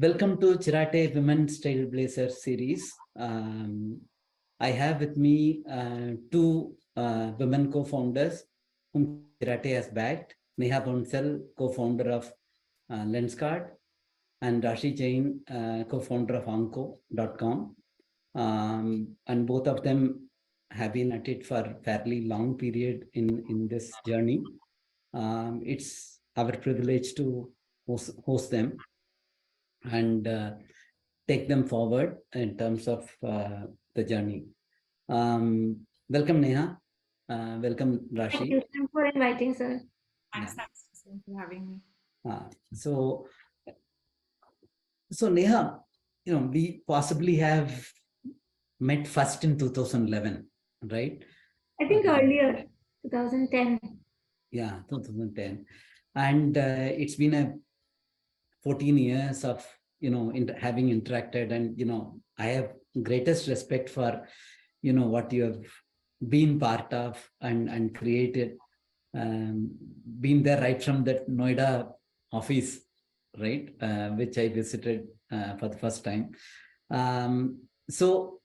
Welcome to Chiratae Women Trailblazers series. I have with me two women co-founders whom Chiratae has backed. Neha Bansal, co-founder of Lenskart, and Rashie Jain, co-founder of Onco.com. And both of them have been at it for a fairly long period in this journey. It's our privilege to host them and take them forward in terms of the journey. Welcome, Neha. Welcome, Thank Rashie. you. Thanks for inviting, sir. Thanks for having me. So, Neha, we possibly have met first in 2011, right? I think earlier, 2010. Yeah, 2010. And it's been a 14 years of, having interacted, and, I have greatest respect for, what you have been part of and created, been there right from that Noida office, right, which I visited for the first time. So,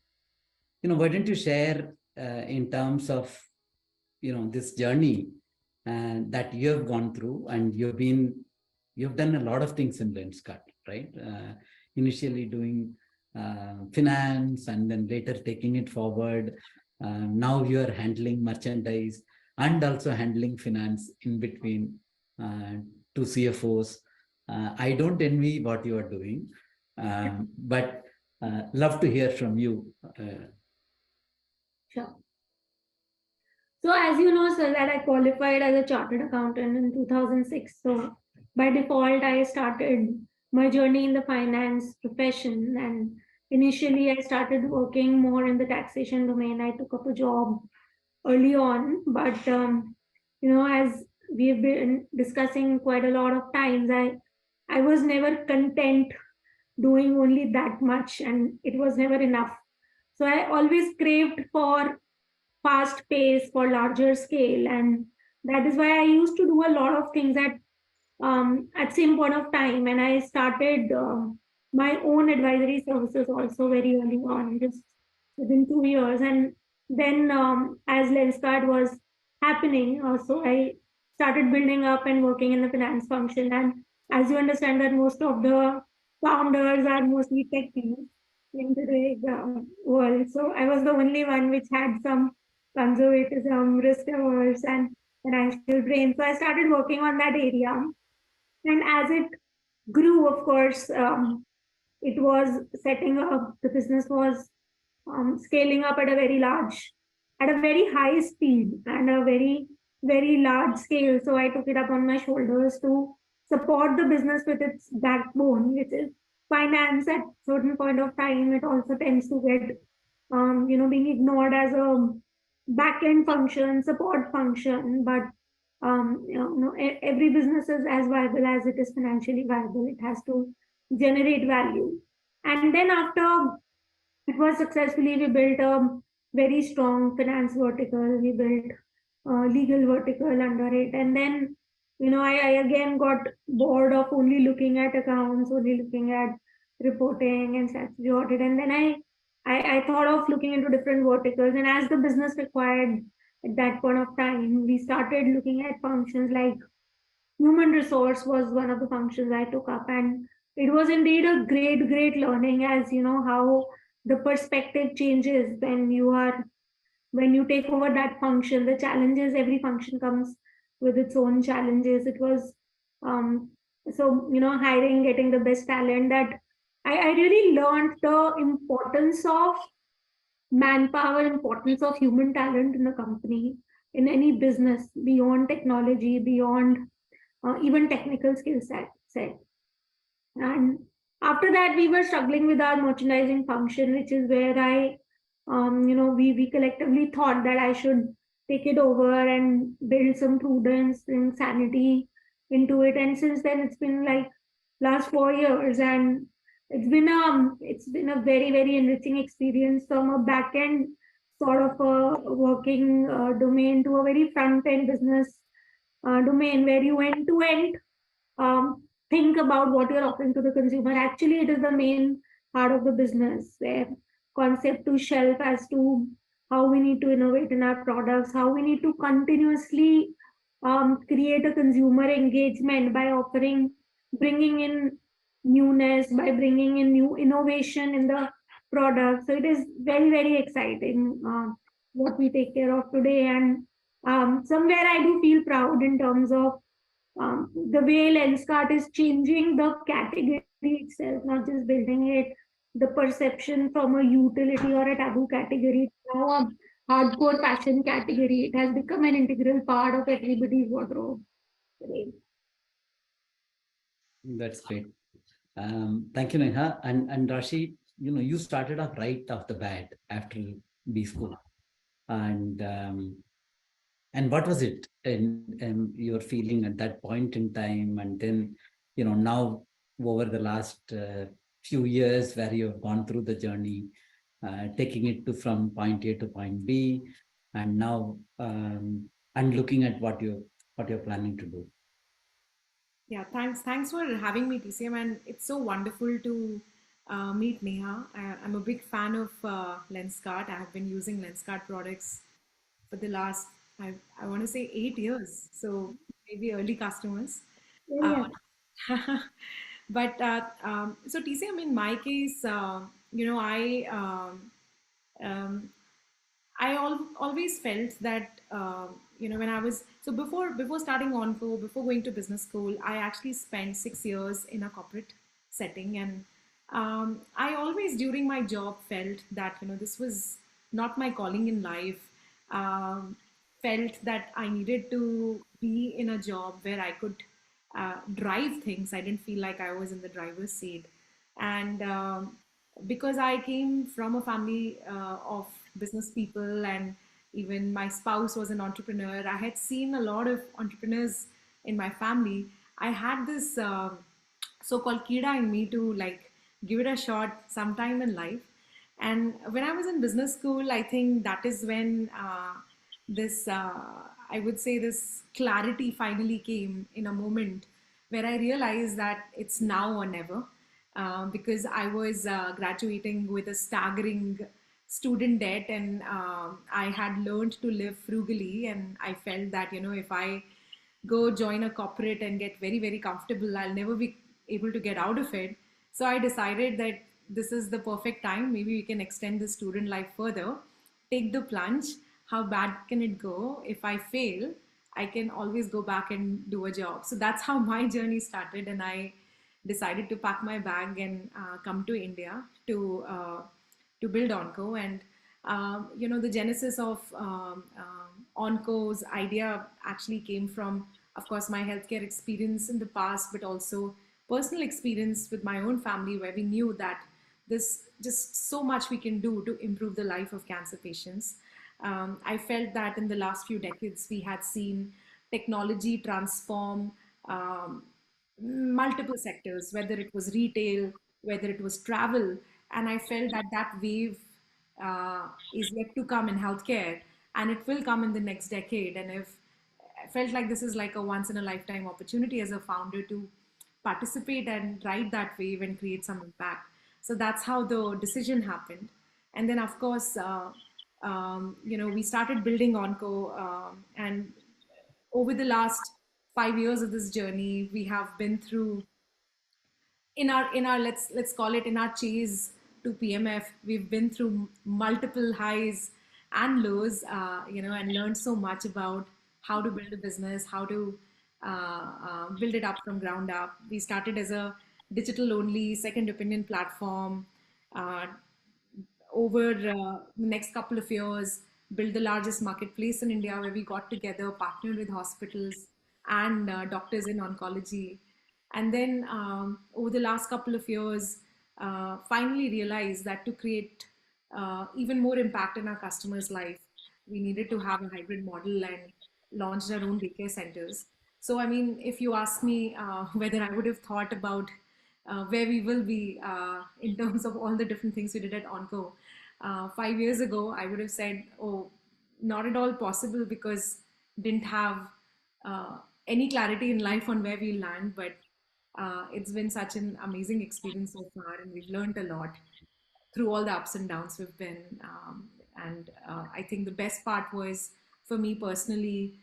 why don't you share in terms of, this journey that you have gone through, and you've done a lot of things in Lenskart, right? Initially doing finance, and then later taking it forward. Now you are handling merchandise and also handling finance in between, two CFOs. I don't envy what you are doing, but love to hear from you. Sure. So as you know, sir, that I qualified as a chartered accountant in 2006. So by default, I started my journey in the finance profession. And initially, I started working more in the taxation domain. I took up a job early on, but as we've been discussing quite a lot of times, I was never content doing only that much, and it was never enough. So I always craved for fast pace, for larger scale, and that is why I used to do a lot of things at same point of time. And I started my own advisory services also very early on, just within 2 years. And then as Lenskart was happening, also I started building up and working in the finance function. And as you understand that most of the founders are mostly techies in today's world. So I was the only one which had some conservatism, risk averse, and financial brain. So I started working on that area. And as it grew, of course, it was setting up, the business was scaling up at a very high speed and a very, very large scale. So I took it up on my shoulders to support the business with its backbone, which is finance. At certain point of time, it also tends to get, being ignored as a back end function, support function. But every business is as viable as it is financially viable. It has to generate value. And then after it was successfully, we built a very strong finance vertical. We built legal vertical under it. And then, I again got bored of only looking at accounts, only looking at reporting and statutory audit. And then I thought of looking into different verticals. And as the business required at that point of time, we started looking at functions like human resource was one of the functions I took up. And it was indeed a great, great learning, as you know, how the perspective changes when you take over that function. The challenges, every function comes with its own challenges. It was hiring, getting the best talent, that I really learned the importance of manpower, importance of human talent in a company, in any business, beyond technology, beyond even technical skill set. And after that, we were struggling with our merchandising function, which is where we collectively thought that I should take it over and build some prudence and sanity into it. And since then, it's been like last 4 years, and it's been a very, very enriching experience from a back end sort of a working domain to a very front end business domain, where you end to end think about what you're offering to the consumer. Actually, it is the main part of the business, where concept to shelf as to how we need to innovate in our products, how we need to continuously create a consumer engagement by offering, bringing in newness, by bringing in new innovation in the product. So it is very, very exciting what we take care of today. And somewhere I do feel proud in terms of the way Lenskart is changing the category itself, not just building it, the perception from a utility or a taboo category to now a hardcore fashion category. It has become an integral part of everybody's wardrobe today. That's great. Thank you, Neha. And Rashie, you started off right off the bat after B school. And what was it in your feeling at that point in time? And then, now over the last few years where you have gone through the journey, taking it from point A to point B, and now and looking at what you're planning to do. Yeah, thanks for having me, TCM, and it's so wonderful to meet Neha. I'm a big fan of Lenskart. I have been using Lenskart products for the last, I want to say 8 years, so maybe early customers. Yeah, Uh, but so TCM, in my case, um, always felt that when I was so before starting Onco, before going to business school, I actually spent 6 years in a corporate setting, and I always during my job felt that this was not my calling in life. Um, Felt that I needed to be in a job where I could drive things. I didn't feel like I was in the driver's seat, and because I came from a family of business people, and even my spouse was an entrepreneur. I had seen a lot of entrepreneurs in my family. I had this so-called kida in me to like give it a shot sometime in life. And when I was in business school, I think that is when this, I would say, this clarity finally came in a moment where I realized that it's now or never. Because I was graduating with a staggering student debt, and I had learned to live frugally, and I felt that if I go join a corporate and get very, very comfortable, I'll never be able to get out of it. So I decided that this is the perfect time. Maybe we can extend the student life further, take the plunge. How bad can it go? If I fail, I can always go back and do a job. So that's how my journey started, and I decided to pack my bag and come to India to build Onco. And the genesis of Onco's idea actually came from, of course, my healthcare experience in the past, but also personal experience with my own family, where we knew that there's just so much we can do to improve the life of cancer patients. I felt that in the last few decades, we had seen technology transform multiple sectors, whether it was retail, whether it was travel. And I felt that that wave is yet to come in healthcare, and it will come in the next decade. And if I felt like this is like a once in a lifetime opportunity as a founder to participate and ride that wave and create some impact. So that's how the decision happened. And then, of course, we started building Onco, and over the last 5 years of this journey, we have been through in our let's call it in our chase to PMF. We've been through multiple highs and lows, and learned so much about how to build a business, how to build it up from ground up. We started as a digital only second opinion platform. Uh, Over the next couple of years, built the largest marketplace in India, where we got together, partnered with hospitals and doctors in oncology. And then over the last couple of years, finally realized that to create even more impact in our customers' life, we needed to have a hybrid model, and launched our own daycare centers. So, I mean, if you ask me whether I would have thought about where we will be in terms of all the different things we did at Onco. 5 years ago, I would have said, oh, not at all possible, because didn't have any clarity in life on where we land. But It's been such an amazing experience so far, and we've learned a lot through all the ups and downs we've been. And I think the best part was for me personally,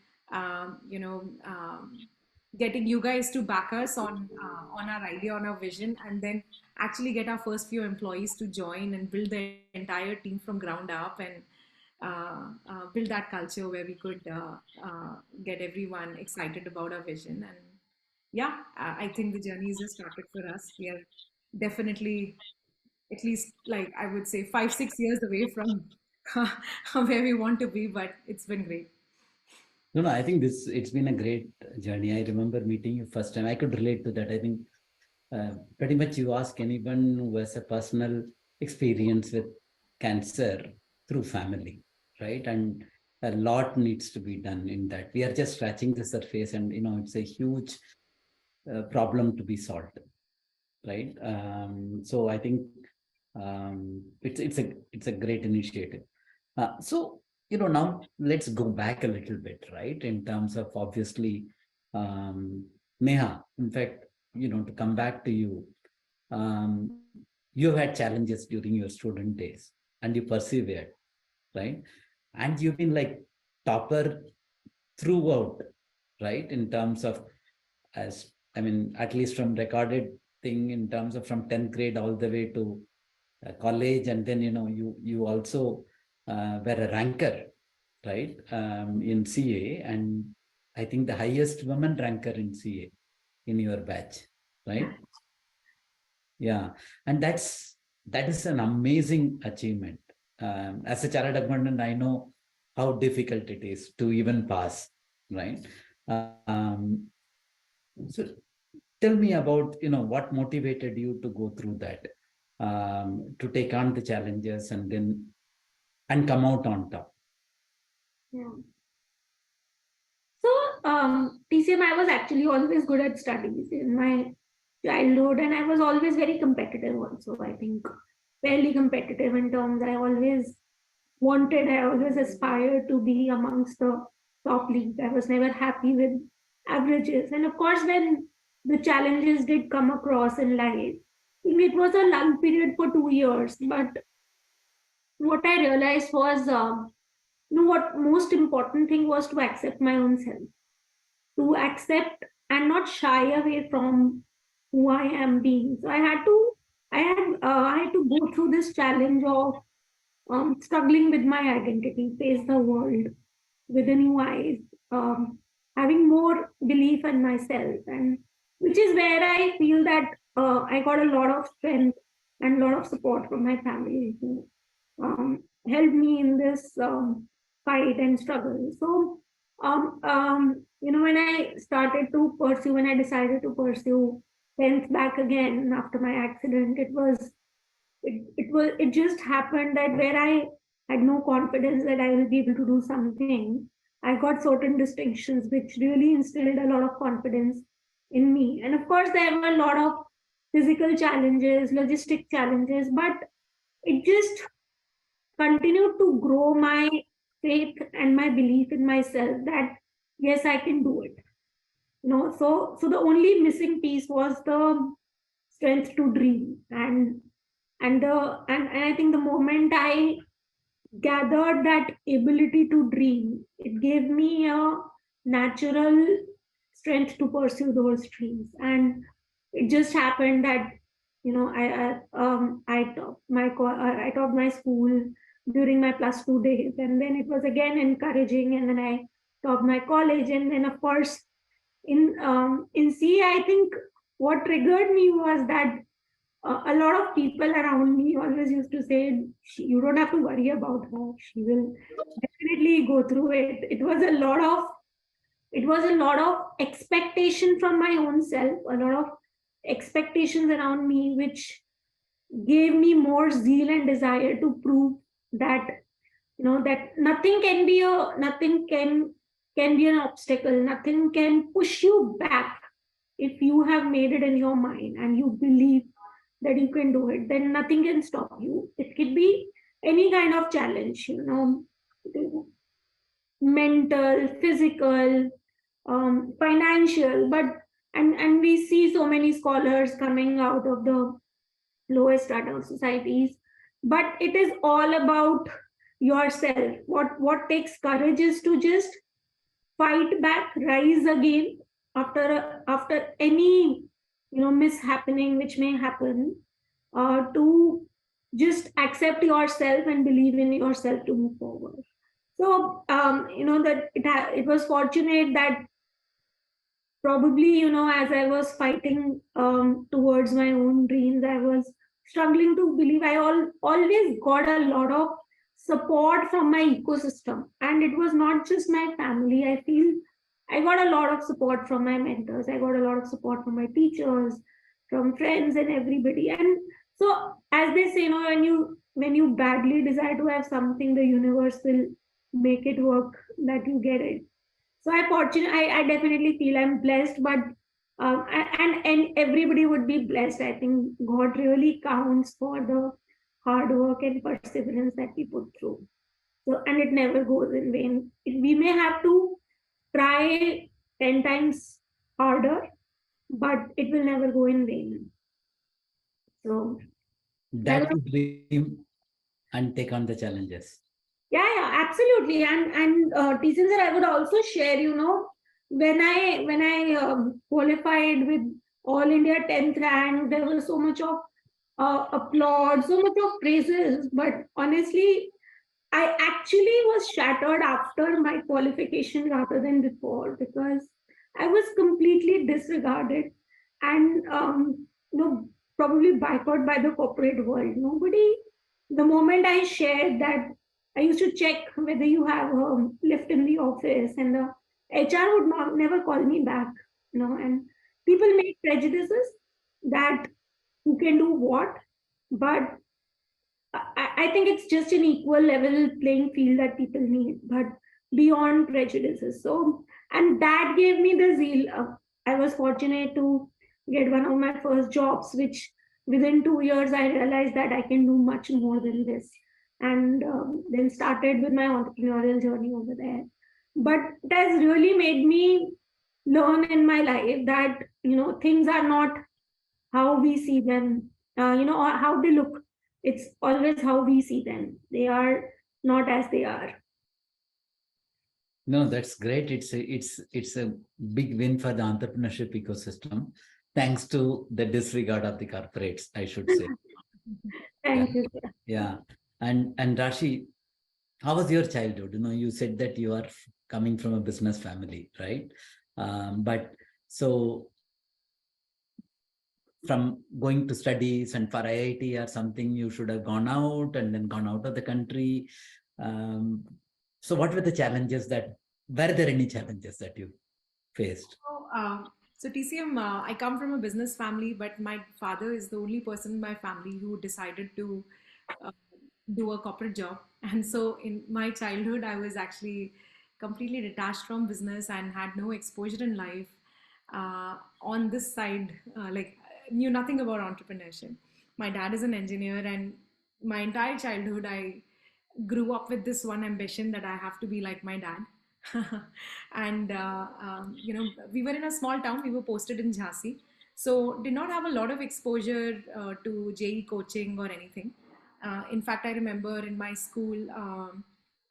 getting you guys to back us on our idea, on our vision, and then actually get our first few employees to join and build the entire team from ground up, and build that culture where we could get everyone excited about our vision. And yeah, I think the journey is just started for us. We are definitely at least, like I would say, 5-6 years away from where we want to be, but it's been great. No, I think it's been a great journey. I remember meeting you first time. I could relate to that. I think pretty much you ask anyone who has a personal experience with cancer through family, right? And a lot needs to be done in that. We are just scratching the surface, and it's a huge problem to be solved, right? So I think it's a great initiative. So now let's go back a little bit, right? In terms of obviously, Neha. In fact, to come back to you, you have had challenges during your student days, and you persevered, right? And you've been like topper throughout, right? In terms of, as I mean, at least from recorded thing, in terms of from 10th grade all the way to college, and then you also were a ranker, right, in CA, and I think the highest women ranker in CA in your batch, right? Yeah, and that is an amazing achievement. As a chartered accountant, I know how difficult it is to even pass, right? So tell me about what motivated you to go through that, to take on the challenges and come out on top. Yeah. So, TCM, I was actually always good at studies in my childhood, and I was always very competitive also. I think fairly competitive in terms I always aspired to be amongst the top league. I was never happy with averages. And of course, when the challenges did come across in life, it was a lull period for 2 years. But what I realized was, what most important thing was to accept my own self, to accept and not shy away from who I am being. So I had to go through this challenge of struggling with my identity, face the world with a new eyes, having more belief in myself, and which is where I feel that I got a lot of strength and a lot of support from my family who helped me in this fight and struggle. So, when when I decided to pursue health back again after my accident, it just happened that where I had no confidence that I will be able to do something, I got certain distinctions which really instilled a lot of confidence in me. And of course, there were a lot of physical challenges, logistic challenges, but it just continued to grow my faith and my belief in myself that yes, I can do it. So the only missing piece was the strength to dream, and I think the moment I gathered that ability to dream, it gave me a natural strength to pursue those dreams. And it just happened that I taught my school during my +2 days, and then it was again encouraging, and then I taught my college, and then of course in C, I think what triggered me was that a lot of people around me always used to say, "You don't have to worry about her. She will definitely go through it." It was a lot of expectation from my own self, a lot of expectations around me, which gave me more zeal and desire to prove that that nothing can be an obstacle. Nothing can push you back if you have made it in your mind and you believe that you can do it, then nothing can stop you. It could be any kind of challenge, mental, physical, financial, but and we see so many scholars coming out of the lowest strata of societies, but it is all about yourself. What takes courage is to just fight back, rise again after any mishappening which may happen, to just accept yourself and believe in yourself to move forward. So that it was fortunate that probably as I was fighting towards my own dreams, I was struggling to believe. Always got a lot of support from my ecosystem, and it was not just my family. I feel I got a lot of support from my mentors, I got a lot of support from my teachers, from friends and everybody. And so, as they say, when you badly desire to have something, the universe will make it work that you get it. So I definitely feel I'm blessed, but and everybody would be blessed. I think God really counts for the hard work and perseverance that we put through. So, and it never goes in vain. We may have to try 10 times harder, but it will never go in vain. So that Dare to dream and take on the challenges. yeah, absolutely. And TCM sir, I would also share, when I qualified with All India 10th rank, there was so much of applause, so much of praises. But honestly, I actually was shattered after my qualification rather than before, because I was completely disregarded and probably boycotted by the corporate world. Nobody, the moment I shared that I used to check whether you have a lift in the office, and the HR would never call me back. And people make prejudices that who can do what, but I think it's just an equal level playing field that people need, but beyond prejudices. So, and that gave me the zeal. I was fortunate to get one of my first jobs, which within 2 years I realized that I can do much more than this, and then started with my entrepreneurial journey over there. But it has really made me learn in my life that things are not how we see them, or how they look. It's always how we see them. They are not as they are. No, that's great. It's a big win for the entrepreneurship ecosystem, thanks to the disregard of the corporates, I should say. Yeah, Thank you. yeah. And Rashi, how was your childhood? You said that you are coming from a business family, right? But so from going to studies and for IIT or something, you should have gone out and then gone out of the country. Um, so what were the challenges were there any challenges that you faced? So TCM, I come from a business family, but my father is the only person in my family who decided to uh, do a corporate job. And so in my childhood, I was actually completely detached from business and had no exposure in life. On this side, knew nothing about entrepreneurship. My dad is an engineer, and my entire childhood, I grew up with this one ambition that I have to be like my dad. And we were in a small town. We were posted in Jhansi, so did not have a lot of exposure to JE coaching or anything. In fact, I remember in my school,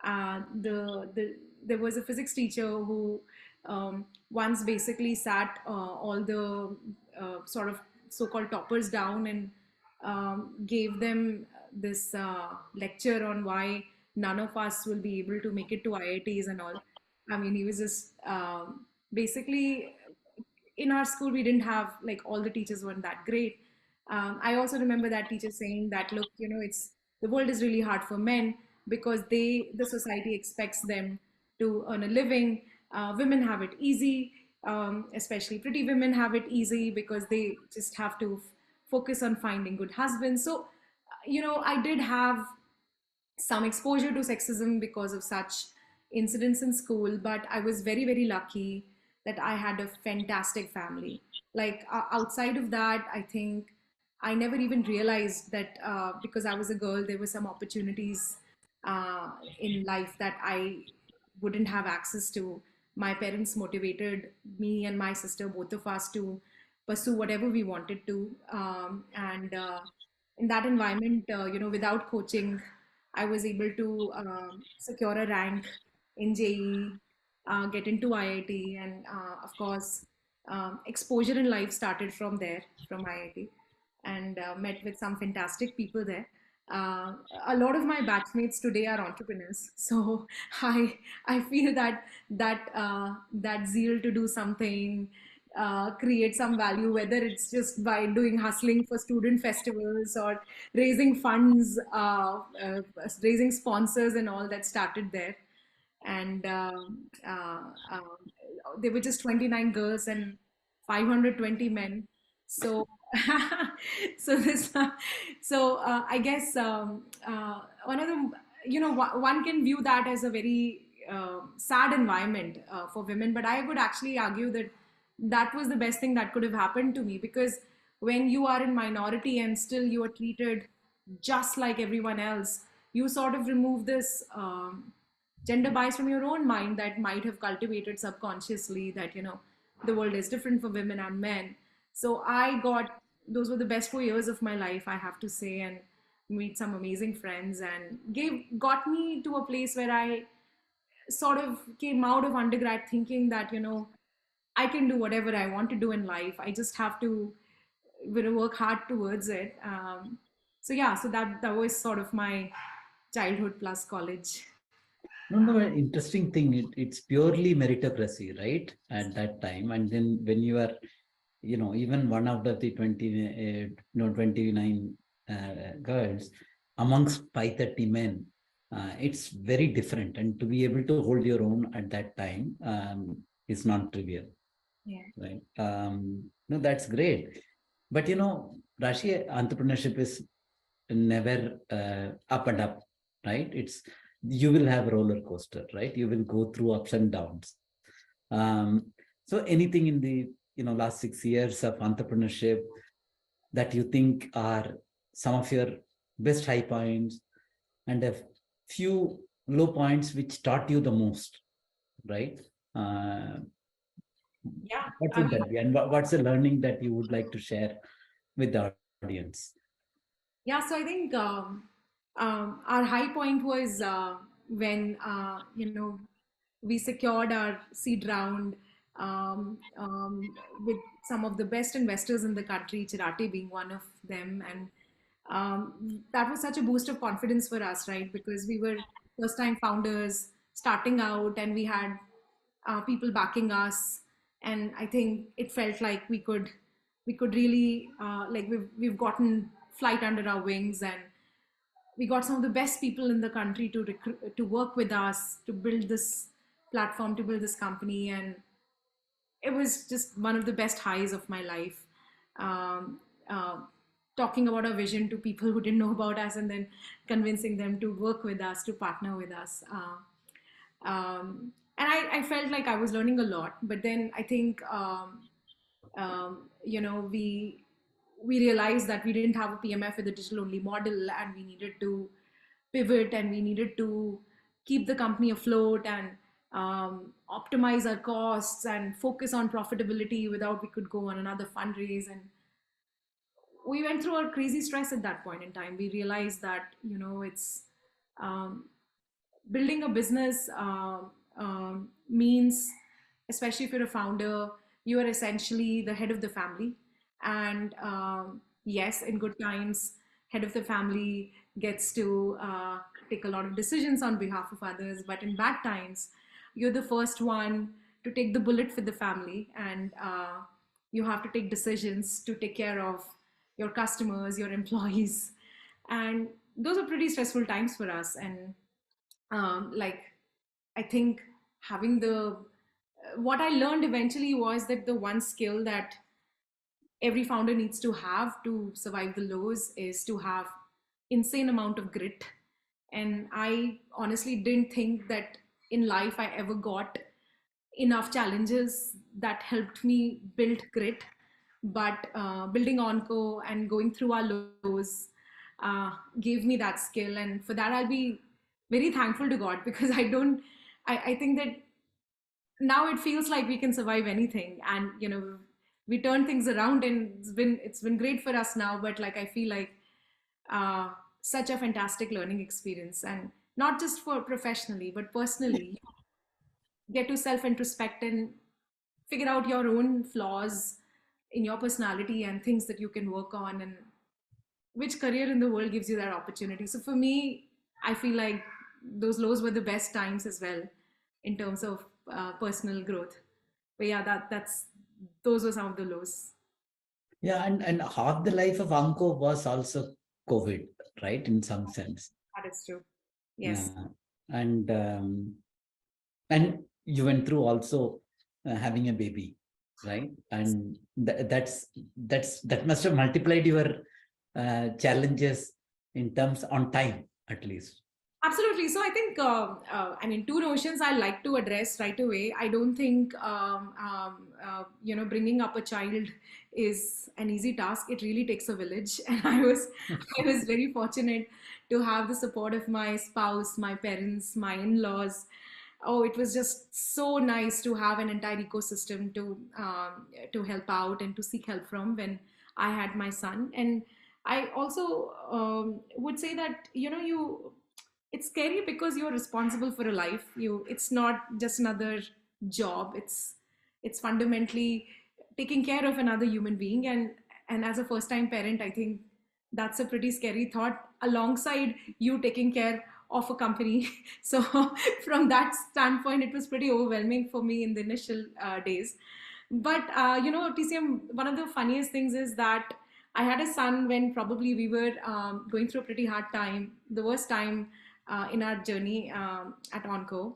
there was a physics teacher who once basically sat all the sort of so-called toppers down and gave them this lecture on why none of us will be able to make it to IITs and all. I mean, he was just basically, in our school we didn't have, like, all the teachers weren't that great. I also remember that teacher saying that, look, it's the world is really hard for men because the society expects them to earn a living. Women have it easy, especially pretty women have it easy because they just have to focus on finding good husbands. So, I did have some exposure to sexism because of such incidents in school, but I was very, very lucky that I had a fantastic family. Like, outside of that, I think I never even realized that because I was a girl, there were some opportunities in life that I wouldn't have access to. my parents motivated me and my sister, both of us, to pursue whatever we wanted to. And in that environment, without coaching, I was able to secure a rank in JEE, get into IIT, and of course, exposure in life started from there, from IIT, and met with some fantastic people there. Uh, a lot of my batchmates today are entrepreneurs, so I feel that that zeal to do something, create some value, whether it's just by doing hustling for student festivals or raising funds, raising sponsors, and all that started there. And they were just 29 girls and 520 men. So, so this, I guess one of the, one can view that as a very sad environment for women, but I would actually argue that that was the best thing that could have happened to me, because when you are in minority and still you are treated just like everyone else, you sort of remove this gender bias from your own mind that might have cultivated subconsciously, that the world is different for women and men. So I got, those were the best 4 years of my life, I have to say, and meet some amazing friends, and got me to a place where I sort of came out of undergrad thinking that I can do whatever I want to do in life. I just have to work hard towards it. So yeah, so that was sort of my childhood plus college. No, no, an interesting thing. It's purely meritocracy, right? At that time, and then when you are, even one out of the 29 girls amongst 530 men, it's very different. And to be able to hold your own at that time is not trivial, Yeah. right? No, that's great. But Rashi, entrepreneurship is never up and up, right? You will have roller coaster, right? You will go through ups and downs. So anything in the last 6 years of entrepreneurship that you think are some of your best high points, and a few low points which taught you the most, right? Uh, Yeah, what I would mean, that be, and what's the learning that you would like to share with the audience? yeah. So I think our high point was when we secured our seed round with some of the best investors in the country, Chiratae being one of them, and that was such a boost of confidence for us, right? Because we were first-time founders starting out, and we had people backing us, and I think it felt like we could really like we've gotten flight under our wings, and we got some of the best people in the country to to work with us to build this platform, to build this company, and it was just one of the best highs of my life. Um, uh, Talking about our vision to people who didn't know about us, and then convincing them to work with us, to partner with us. And I felt like I was learning a lot. But then I think, we realized that we didn't have a PMF with a digital only model, and we needed to pivot, and we needed to keep the company afloat, and optimize our costs and focus on profitability without we could go on another fundraise. And we went through a crazy stress at that point in time. We realized that it's um, building a business means, especially if you're a founder, you are essentially the head of the family. And yes, in good times, head of the family gets to take a lot of decisions on behalf of others. But in bad times, you're the first one to take the bullet for the family, and you have to take decisions to take care of your customers, your employees. And those are pretty stressful times for us. And like, I think having the what I learned eventually was that the one skill that every founder needs to have to survive the lows is to have insane amount of grit. And I honestly didn't think that in life I ever got enough challenges that helped me build grit. But building Onco and going through our lows gave me that skill, and for that I'll be very thankful to God, because I don't I think that now it feels like we can survive anything, and we turn things around, and it's been great for us now. But like, I feel like uh, such a fantastic learning experience, and not just for professionally but personally, get to self introspect and figure out your own flaws in your personality and things that you can work on, and which career in the world gives you that opportunity. So for me, I feel like those lows were the best times as well in terms of personal growth. But yeah, that's those were some of the lows. Yeah, and half the life of Onco was also COVID, right? In some sense. That is true. Yes. Yeah. And and you went through also having a baby, right? And that must have multiplied your challenges in terms on time, at least. Absolutely. So I think, I mean, two notions I like to address right away. I don't think, bringing up a child is an easy task. It really takes a village, and I was very fortunate to have the support of my spouse, my parents, my in-laws. Oh, it was just so nice to have an entire ecosystem to help out and to seek help from when I had my son. And I also would say that you it's scary because you're responsible for a life. It's not just another job. It's fundamentally taking care of another human being, and as a first time parent, I think that's a pretty scary thought, alongside you taking care of a company. So from that standpoint, it was pretty overwhelming for me in the initial days. But TCM, one of the funniest things is that I had a son when probably we were going through a pretty hard time, the worst time in our journey at Onco.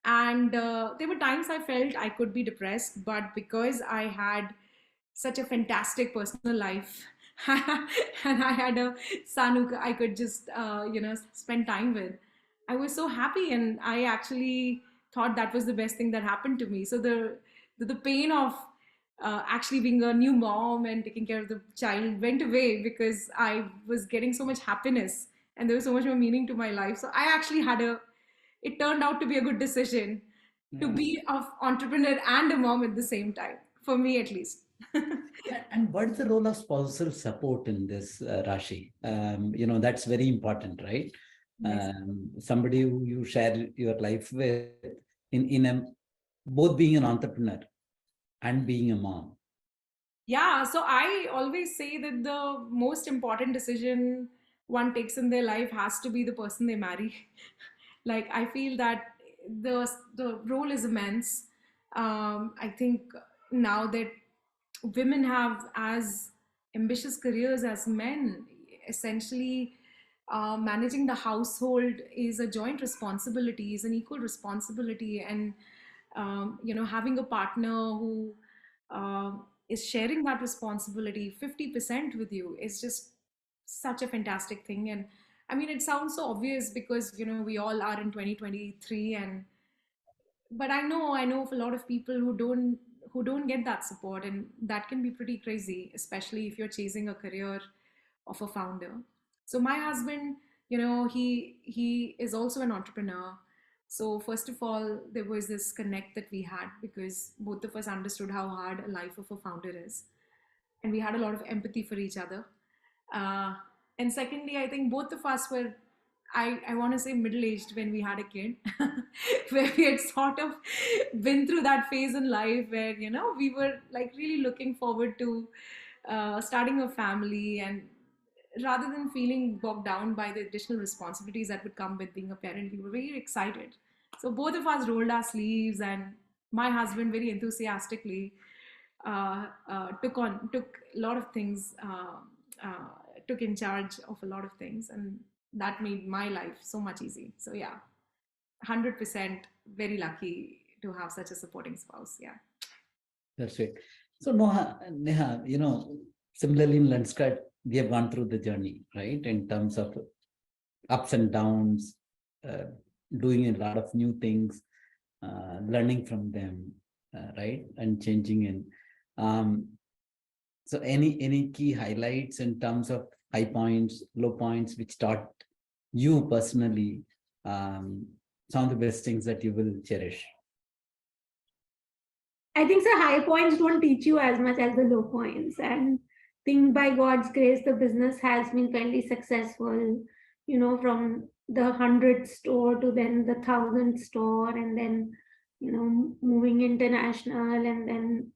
And there were times I felt I could be depressed, but because I had such a fantastic personal life, and I had a son who I could just, spend time with, I was so happy. And I actually thought that was the best thing that happened to me. So the pain of actually being a new mom and taking care of the child went away because I was getting so much happiness and there was so much more meaning to my life. So I actually it turned out to be a good decision to Yeah. be an entrepreneur and a mom at the same time, for me at least. And what's the role of spousal support in this, Rashi? That's very important, right? Yes. Somebody who you share your life with in a both being an entrepreneur and being a mom. Yeah, so I always say that the most important decision one takes in their life has to be the person they marry. Like, I feel that the role is immense. I think now that women have as ambitious careers as men, essentially managing the household is a joint responsibility, is an equal responsibility. And having a partner who is sharing that responsibility 50% with you is just such a fantastic thing. And I mean, it sounds so obvious because we all are in 2023, and but I know of a lot of people who don't get that support, and that can be pretty crazy, especially if you're chasing a career of a founder. So my husband, he is also an entrepreneur. So first of all, there was this connect that we had because both of us understood how hard a life of a founder is, and we had a lot of empathy for each other. uh, and secondly, I think both of us were, I want to say, middle aged when we had a kid, where we had sort of been through that phase in life where, we were like really looking forward to starting a family. And rather than feeling bogged down by the additional responsibilities that would come with being a parent, we were very excited. So both of us rolled our sleeves, and my husband very enthusiastically took a lot of things, uh, took in charge of a lot of things, and that made my life so much easy. So yeah, 100% very lucky to have such a supporting spouse. Yeah. That's it. So Neha, similarly in Lenskart, we have gone through the journey, right? In terms of ups and downs, uh, doing a lot of new things, learning from them, right? And changing in. Um, so any key highlights in terms of high points, low points, which taught you personally, um, some of the best things that you will cherish? I think the high points don't teach you as much as the low points. And I think by God's grace, the business has been fairly successful, from the 100th store to then the 1,000th store, and then, moving international, and then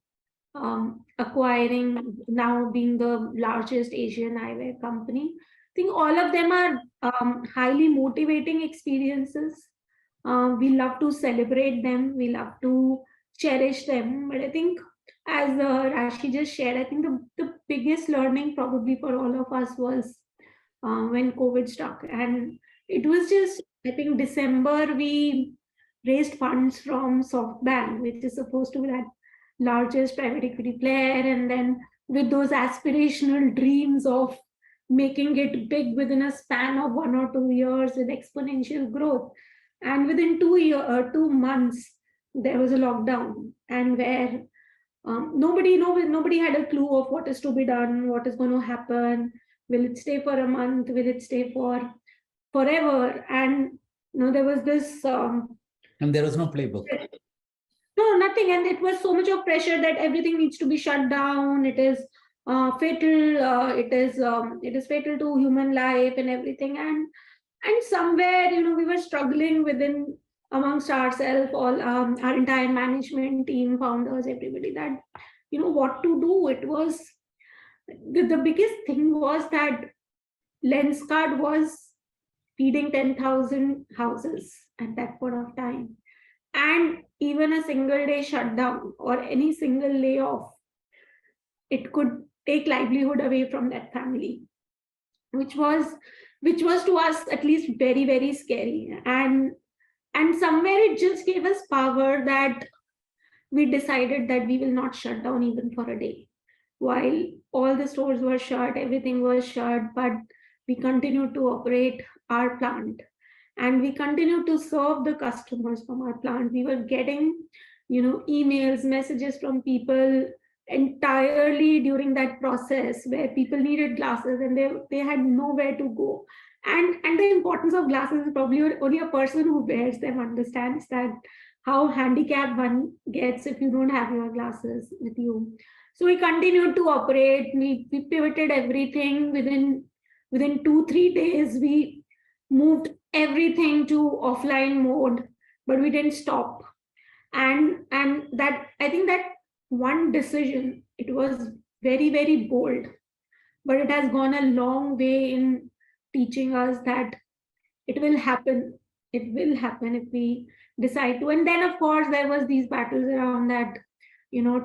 acquiring, now being the largest Asian eyewear company. I think all of them are highly motivating experiences. We love to celebrate them. We love to cherish them. But I think, as Rashi just shared, I think the biggest learning probably for all of us was when COVID struck. And it was just, I think, December, we raised funds from SoftBank, which is supposed to be that largest private equity player. And then with those aspirational dreams of making it big within a span of 1 or 2 years with exponential growth. And within 2 months, there was a lockdown, and where nobody had a clue of what is to be done, what is going to happen. Will it stay for a month? Will it stay for forever? And there was this. And there was no playbook. No, nothing. And it was so much of pressure that everything needs to be shut down. It is fatal. It is fatal to human life and everything. And somewhere, we were struggling within amongst ourselves, all our entire management team, founders, everybody, that what to do. It was the biggest thing was that Lenskart was feeding 10,000 houses at that point of time. And even a single day shutdown or any single layoff, it could take livelihood away from that family, which was to us at least very, very scary. And somewhere it just gave us power that we decided that we will not shut down even for a day. While all the stores were shut, everything was shut, but we continued to operate our plant, and we continued to serve the customers from our plant. We were getting, emails, messages from people entirely during that process, where people needed glasses and they had nowhere to go. And the importance of glasses is probably only a person who wears them understands that how handicapped one gets if you don't have your glasses with you. So we continued to operate. We pivoted everything within 2-3 days. We moved everything to offline mode, but we didn't stop. And that, I think, that one decision, it was very, very bold, but it has gone a long way in teaching us that it will happen. It will happen if we decide to. And then, of course, there was these battles around that,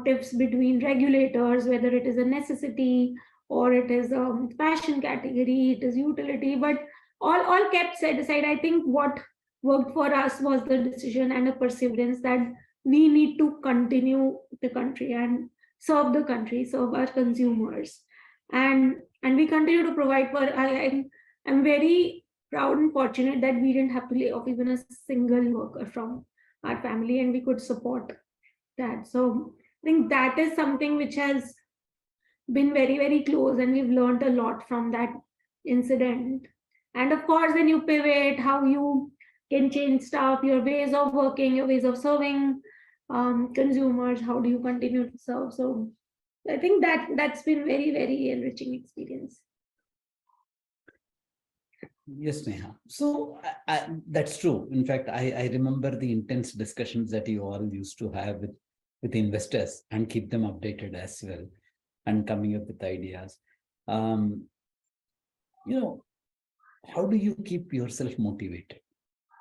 tips between regulators, whether it is a necessity or it is a fashion category, it is utility, but all kept set aside. I think what worked for us was the decision and a perseverance that we need to continue the country and serve the country, serve our consumers, and we continue to provide for. I'm very proud and fortunate that we didn't have to lay off even a single worker from our family, and we could support that. So I think that is something which has been very, very close, and we've learned a lot from that incident. And of course, then you pivot, how you can change stuff, your ways of working, your ways of serving consumers, how do you continue to serve. So I think that's been very, very enriching experience. Yes, Neha. So that's true. In fact, I remember the intense discussions that you all used to have with investors and keep them updated as well, and coming up with ideas. How do you keep yourself motivated,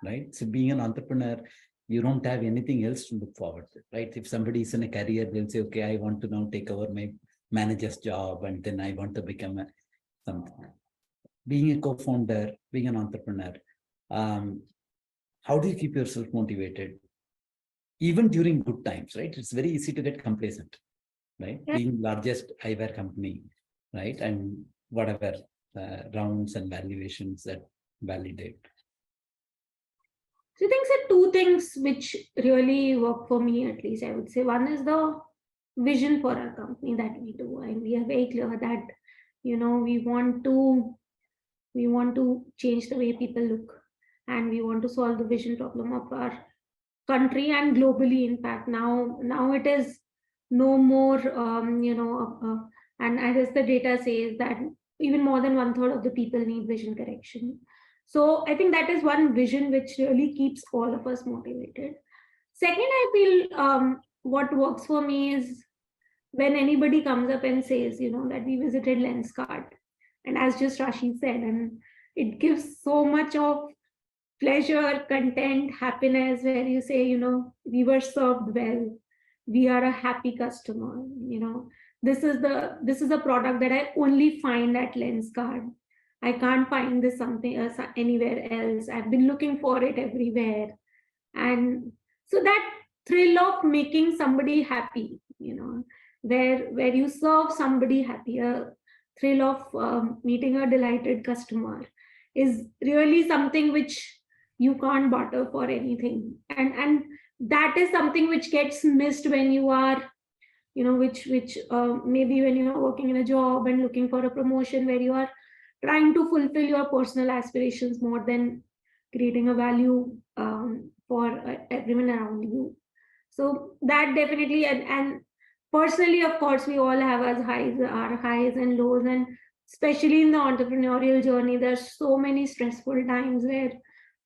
right? So being an entrepreneur, you don't have anything else to look forward to, right? If somebody is in a career, they'll say, okay, I want to now take over my manager's job, and then I want to become something. Being a co-founder, being an entrepreneur, how do you keep yourself motivated? Even during good times, right? It's very easy to get complacent, right? Yeah. Being largest eyewear company, right? And whatever rounds and valuations that validate. So I think there are two things which really work for me, at least I would say. One is the vision for our company that we do, and we are very clear that we want to change the way people look, and we want to solve the vision problem of our country and globally. In fact, now it is no more, and as the data says that even more than 1/3 of the people need vision correction. So I think that is one vision which really keeps all of us motivated. Second, I feel what works for me is when anybody comes up and says, that we visited Lenskart, and as just Rashie said, and it gives so much of pleasure, content, happiness, where you say, we were served well, we are a happy customer. This is a product that I only find at Lenskart. I can't find this something anywhere else. I've been looking for it everywhere. And so that thrill of making somebody happy, where you serve somebody happy, a thrill of meeting a delighted customer, is really something which you can't barter for anything. And that is something which gets missed when you are, which maybe when you are working in a job and looking for a promotion, where you are trying to fulfill your personal aspirations more than creating a value for everyone around you. So that definitely, and personally, of course, we all have our highs and lows, and especially in the entrepreneurial journey, there's so many stressful times where,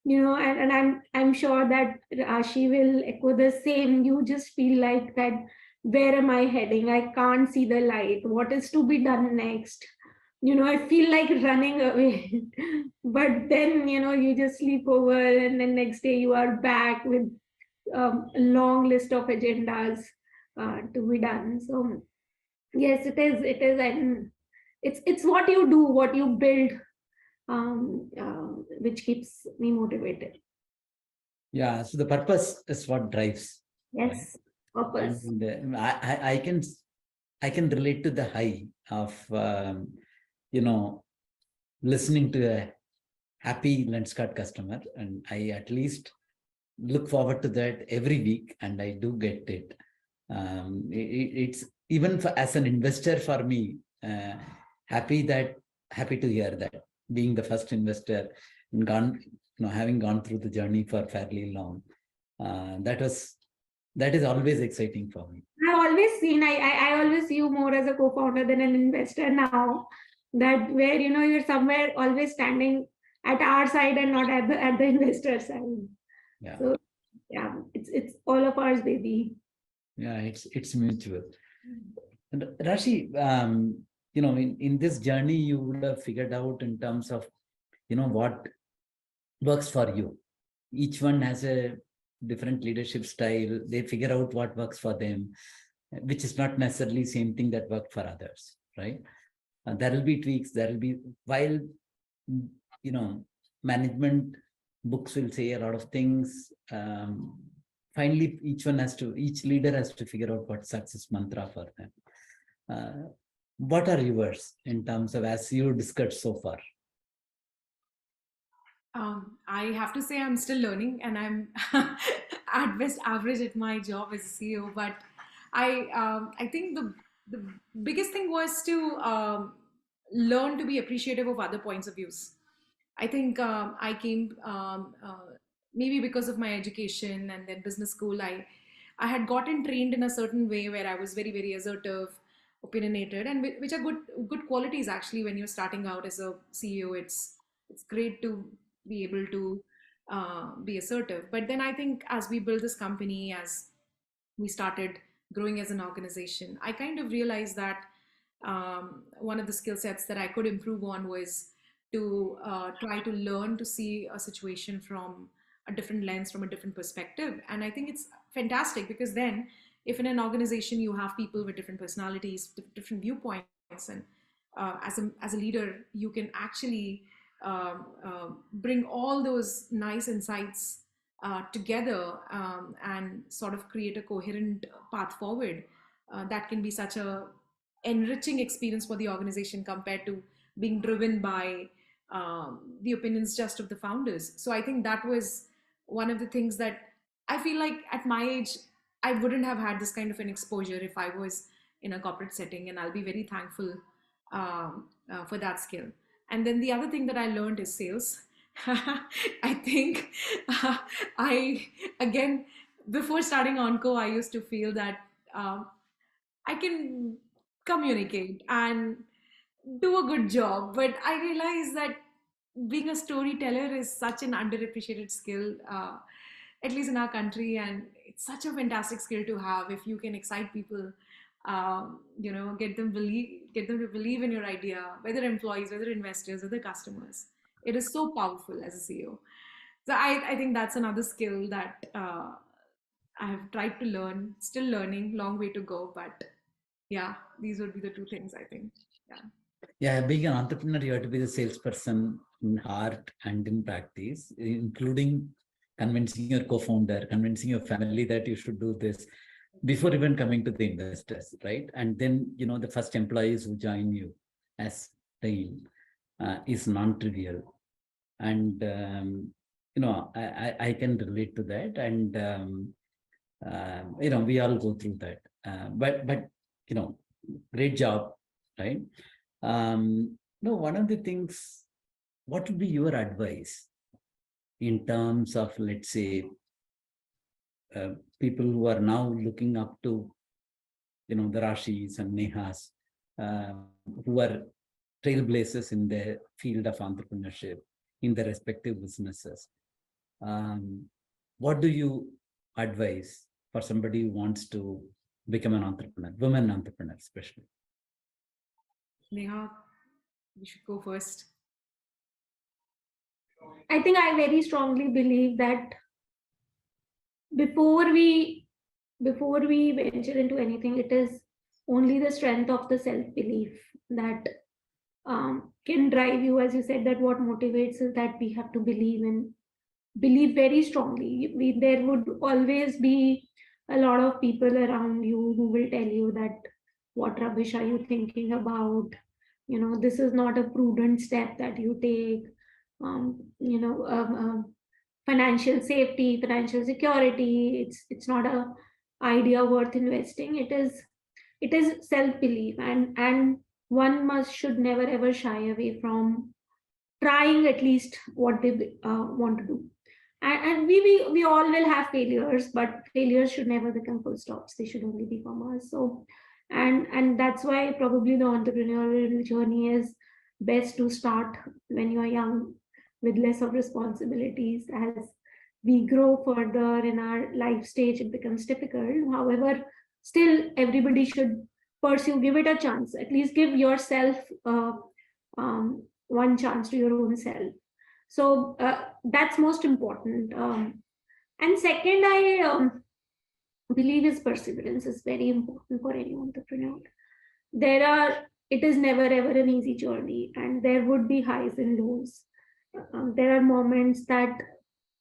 and I'm sure that Rashi will echo the same. You just feel like that, where am I heading? I can't see the light. What is to be done next? I feel like running away. But then, you just sleep over, and then next day you are back with a long list of agendas to be done. So yes, it is, and it's what you do, what you build, which keeps me motivated. Yeah, so the purpose is what drives. Yes, purpose. And I can relate to the high of listening to a happy Lenskart customer, and I at least look forward to that every week, and I do get it. It's even as an investor for me, happy to hear that, being the first investor and having gone through the journey for fairly long. That is always exciting for me. I've always seen, I always see you more as a co-founder than an investor now, that where, you're somewhere always standing at our side and not at the investor side. Yeah. So yeah, it's all of ours, baby. Yeah, it's mutual. And Rashie, in this journey, you would have figured out in terms of, what works for you. Each one has a different leadership style. They figure out what works for them, which is not necessarily same thing that worked for others, right? There will be tweaks. There will be, while, management books will say a lot of things. Finally, each leader has to figure out what success mantra for them. What are yours in terms of, as you discussed so far? I have to say I'm still learning, and I'm at best average at my job as a CEO. But I think the biggest thing was to learn to be appreciative of other points of views. I think I came maybe because of my education and then business school. I had gotten trained in a certain way where I was very, very assertive, opinionated, and which are good qualities actually when you're starting out as a CEO. It's great to be able to be assertive. But then I think as we build this company, as we started growing as an organization, I kind of realized that one of the skill sets that I could improve on was to try to learn to see a situation from a different lens, from a different perspective. And I think it's fantastic because then, if in an organization you have people with different personalities, different viewpoints, and as a leader, you can actually bring all those nice insights together and sort of create a coherent path forward. That can be such a enriching experience for the organization compared to being driven by the opinions just of the founders. So I think that was one of the things that I feel like at my age, I wouldn't have had this kind of an exposure if I was in a corporate setting, and I'll be very thankful for that skill. And then the other thing that I learned is sales. I think I, again, before starting Onco, I used to feel that I can communicate and do a good job. But I realize that being a storyteller is such an underappreciated skill, at least in our country, and it's such a fantastic skill to have if you can excite people. Get them to believe in your idea, whether employees, whether investors, whether customers. It is so powerful as a CEO. So I think that's another skill that I have tried to learn, still learning, long way to go. But yeah, these would be the two things I think. Yeah. Yeah, being an entrepreneur, you have to be the salesperson in heart and in practice, including convincing your co-founder, convincing your family that you should do this before even coming to the investors, right? And then, the first employees who join you as team is non-trivial. And, I can relate to that. And, we all go through that. But, great job, right? No, one of the things, what would be your advice in terms of, let's say, people who are now looking up to, the Rashies and Nehas, who are trailblazers in the field of entrepreneurship in their respective businesses. What do you advise for somebody who wants to become an entrepreneur, women entrepreneur especially? Neha, you should go first. I think I very strongly believe that before we venture into anything, it is only the strength of the self-belief that can drive you. As you said, that what motivates is that we have to believe very strongly. There would always be a lot of people around you who will tell you that what rubbish are you thinking about, this is not a prudent step that you take. um, you know um, um, Financial safety, financial security, it's not a idea worth investing. It is self belief, and one must should never ever shy away from trying at least what they want to do. And we all will have failures, but failures should never become full stops. They should only become us. So, and that's why probably the entrepreneurial journey is best to start when you are young, with less of responsibilities. As we grow further in our life stage, it becomes difficult. However, still everybody should pursue, give it a chance. At least give yourself one chance to your own self. So that's most important. And second, I believe is perseverance is very important for any entrepreneur. It is never ever an easy journey, and there would be highs and lows. There are moments that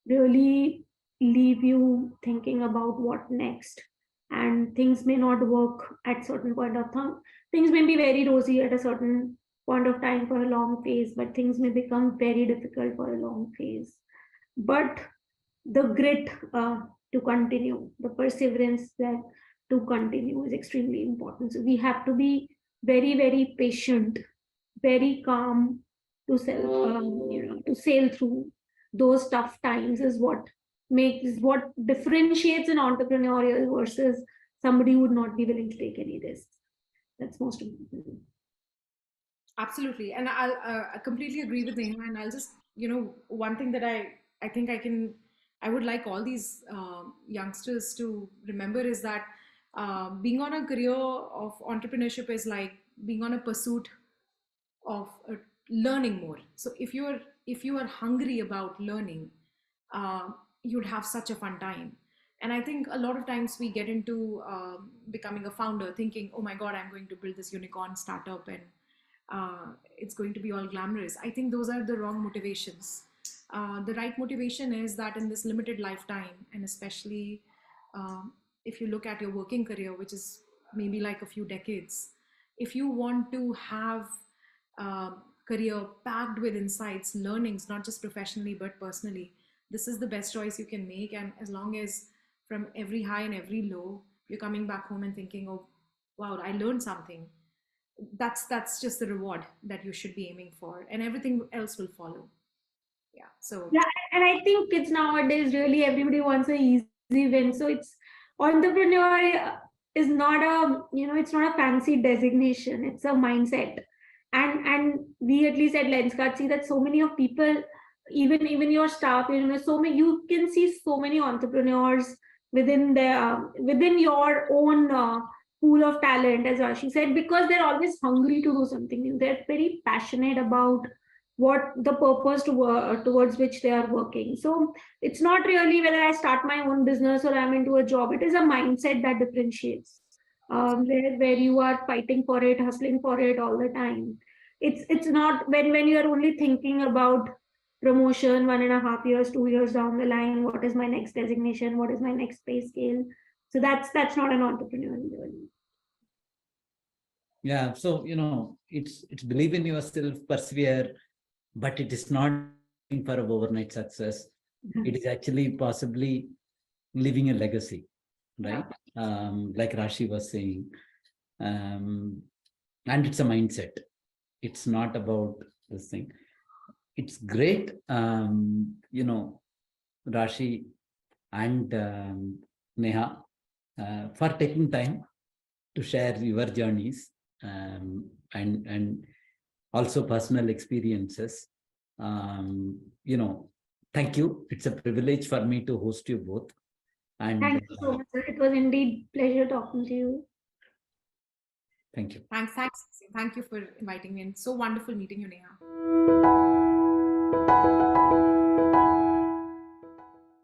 really leave you thinking about what next, and things may not work at certain point of time. Things may be very rosy at a certain point of time for a long phase, but things may become very difficult for a long phase. But the grit to continue, the perseverance that to continue is extremely important. So we have to be very, very patient, very calm to to sail through those tough times is what differentiates an entrepreneurial versus somebody who would not be willing to take any risks. That's most important. Absolutely, and I completely agree with Neha. And I'll just, one thing that I think I would like all these youngsters to remember is that being on a career of entrepreneurship is like being on a pursuit of learning more. So if you are hungry about learning, uh, you'd have such a fun time. And I think a lot of times we get into becoming a founder thinking, oh my god, I'm going to build this unicorn startup, and it's going to be all glamorous. I think those are the wrong motivations. The right motivation is that in this limited lifetime, and especially if you look at your working career, which is maybe like a few decades, if you want to have career packed with insights, learnings, not just professionally but personally, this is the best choice you can make. And as long as from every high and every low, you're coming back home and thinking, oh, wow, I learned something. That's just the reward that you should be aiming for, and everything else will follow. Yeah. So Yeah, and I think kids nowadays really everybody wants an easy win. So it's entrepreneurial. is not a, it's not a fancy designation. It's a mindset. And we, at least at Lenskart, see that so many of people, even your staff, so many, you can see so many entrepreneurs within within your own pool of talent, as Rashi said, because they're always hungry to do something new. They're very passionate about what the purpose towards which they are working. So it's not really whether I start my own business or I'm into a job. It is a mindset that differentiates, where you are fighting for it, hustling for it all the time. It's not when you are only thinking about promotion 1.5 years, 2 years down the line. What is my next designation? What is my next pay scale? So that's not an entrepreneurial journey. Yeah. So, it's believe in yourself, persevere, but it is not looking for a overnight success. It is actually possibly leaving a legacy, right? Like Rashi was saying. And it's a mindset. It's not about this thing. It's great, Rashi and Neha, for taking time to share your journeys, and also personal experiences. Um, you know, Thank you. It's a privilege for me to host you both. And Thank you so much, sir. It was indeed pleasure talking to you. thank you. Thanks. Thank you for inviting me, and so wonderful meeting you, Neha.